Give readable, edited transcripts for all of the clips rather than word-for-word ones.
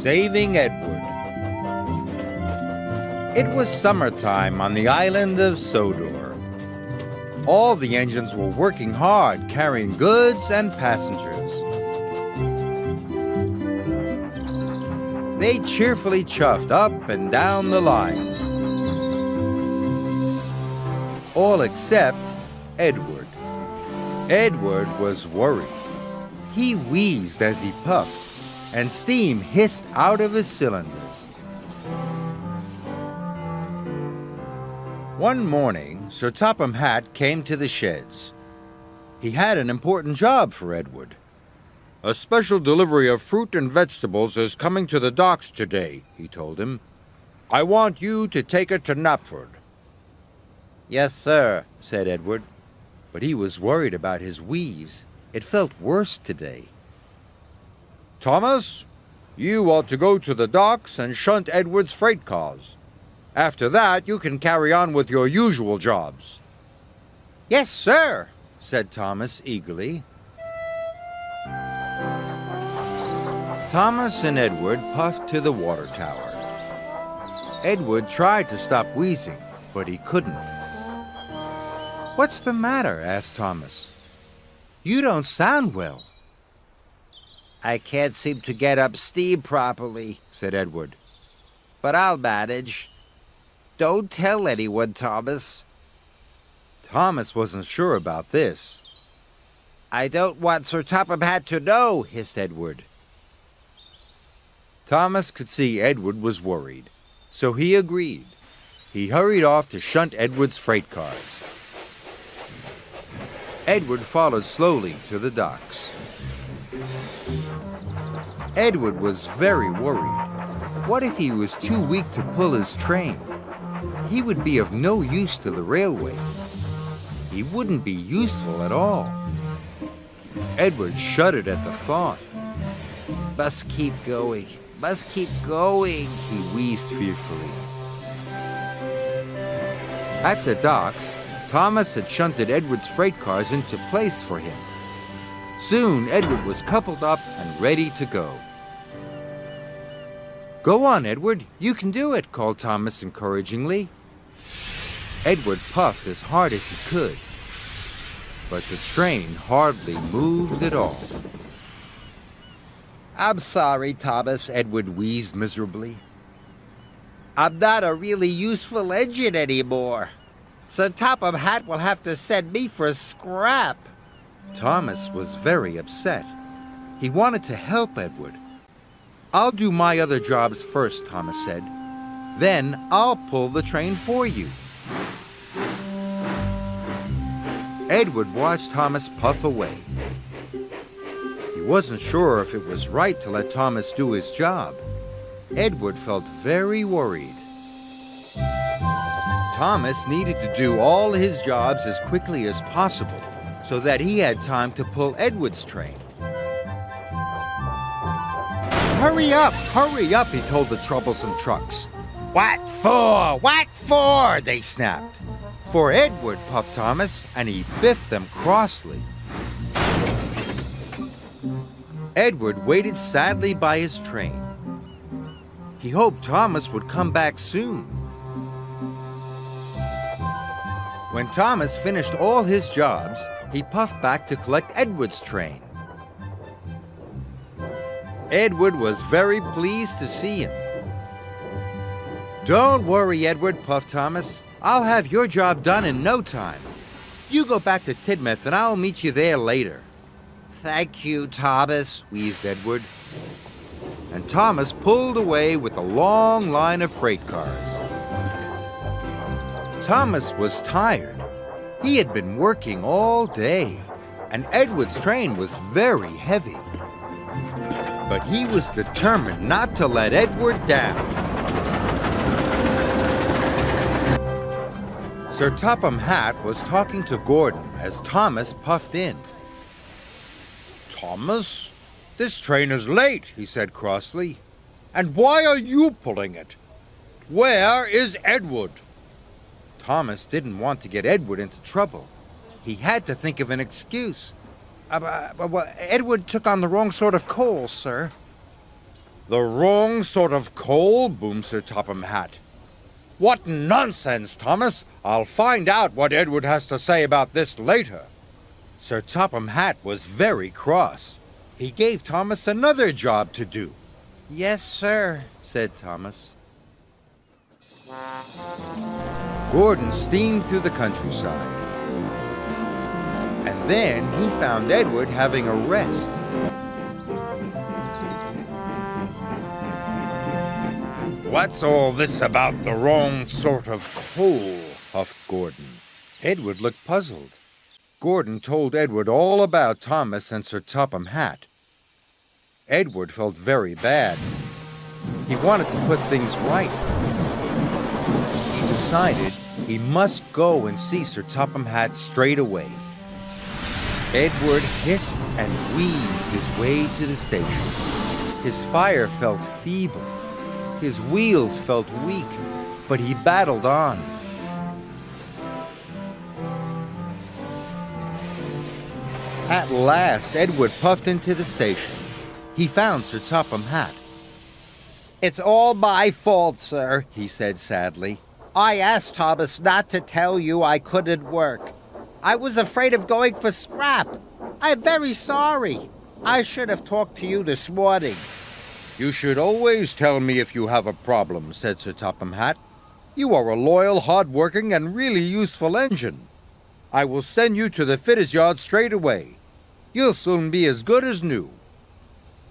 Saving Edward. It was summertime on the island of Sodor. All the engines were working hard, carrying goods and passengers. They cheerfully chuffed up and down the lines. All except Edward. Edward was worried. He wheezed as he puffed, and steam hissed out of his cylinders. One morning, Sir Topham Hatt came to the sheds. He had an important job for Edward. "A special delivery of fruit and vegetables is coming to the docks today," he told him. "I want you to take it to Knapford." "Yes, sir," said Edward, but he was worried about his wheeze. It felt worse today. "Thomas, you ought to go to the docks and shunt Edward's freight cars. After that, you can carry on with your usual jobs." "Yes, sir," said Thomas eagerly. Thomas and Edward puffed to the water tower. Edward tried to stop wheezing, but he couldn't. "What's the matter?" asked Thomas. "You don't sound well." "I can't seem to get up steam properly," said Edward. "But I'll manage. Don't tell anyone, Thomas." Thomas wasn't sure about this. "I don't want Sir Topham Hatt to know," hissed Edward. Thomas could see Edward was worried, so he agreed. He hurried off to shunt Edward's freight cars. Edward followed slowly to the docks. Edward was very worried. What if he was too weak to pull his train? He would be of no use to the railway. He wouldn't be useful at all. Edward shuddered at the thought. "Must keep going, must keep going," he wheezed fearfully. At the docks, Thomas had shunted Edward's freight cars into place for him. Soon, Edward was coupled up and ready to go. "Go on, Edward, you can do it," called Thomas encouragingly. Edward puffed as hard as he could, but the train hardly moved at all. "I'm sorry, Thomas," Edward wheezed miserably. "I'm not a really useful engine anymore. Sir Topham Hatt will have to send me for scrap." Thomas was very upset. He wanted to help Edward. "I'll do my other jobs first," Thomas said. "Then I'll pull the train for you." Edward watched Thomas puff away. He wasn't sure if it was right to let Thomas do his job. Edward felt very worried. Thomas needed to do all his jobs as quickly as possible so that he had time to pull Edward's train. Hurry up, he told the troublesome trucks. "What for? What for?" they snapped. "For Edward," puffed Thomas, and he biffed them crossly. Edward waited sadly by his train. He hoped Thomas would come back soon. When Thomas finished all his jobs, he puffed back to collect Edward's train. Edward was very pleased to see him. "Don't worry, Edward," puffed Thomas. "I'll have your job done in no time. You go back to Tidmouth and I'll meet you there later." "Thank you, Thomas," wheezed Edward. And Thomas pulled away with a long line of freight cars. Thomas was tired. He had been working all day, and Edward's train was very heavy. But he was determined not to let Edward down. Sir Topham Hatt was talking to Gordon as Thomas puffed in. "Thomas, this train is late," he said crossly. "And why are you pulling it? Where is Edward?" Thomas didn't want to get Edward into trouble. He had to think of an excuse. Well, Edward took on the wrong sort of coal, sir." The wrong sort of coal, boomed Sir Topham Hatt. What nonsense, Thomas! I'll find out what Edward has to say about this later. Sir Topham Hatt was very cross. He gave Thomas another job to do. Yes, sir, said Thomas. Gordon steamed through the countryside. And then he found Edward having a rest. What's all this about the wrong sort of coal? Huffed Gordon. Edward looked puzzled. Gordon told Edward all about Thomas and Sir Topham Hatt. Edward felt very bad. He wanted to put things right. He decided he must go and see Sir Topham Hatt straight away. Edward hissed and wheezed his way to the station. His fire felt feeble. His wheels felt weak, but he battled on. At last, Edward puffed into the station. He found Sir Topham Hatt. It's all my fault, sir, he said sadly. I asked Thomas not to tell you I couldn't work. I was afraid of going for scrap. I'm very sorry. I should have talked to you this morning. You should always tell me if you have a problem, said Sir Topham Hatt. You are a loyal, hard-working, and really useful engine. I will send you to the fitters' yard straight away. You'll soon be as good as new.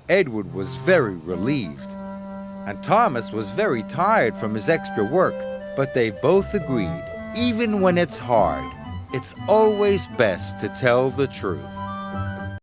Edward was very relieved, and Thomas was very tired from his extra work, but they both agreed, even when it's hard, it's always best to tell the truth.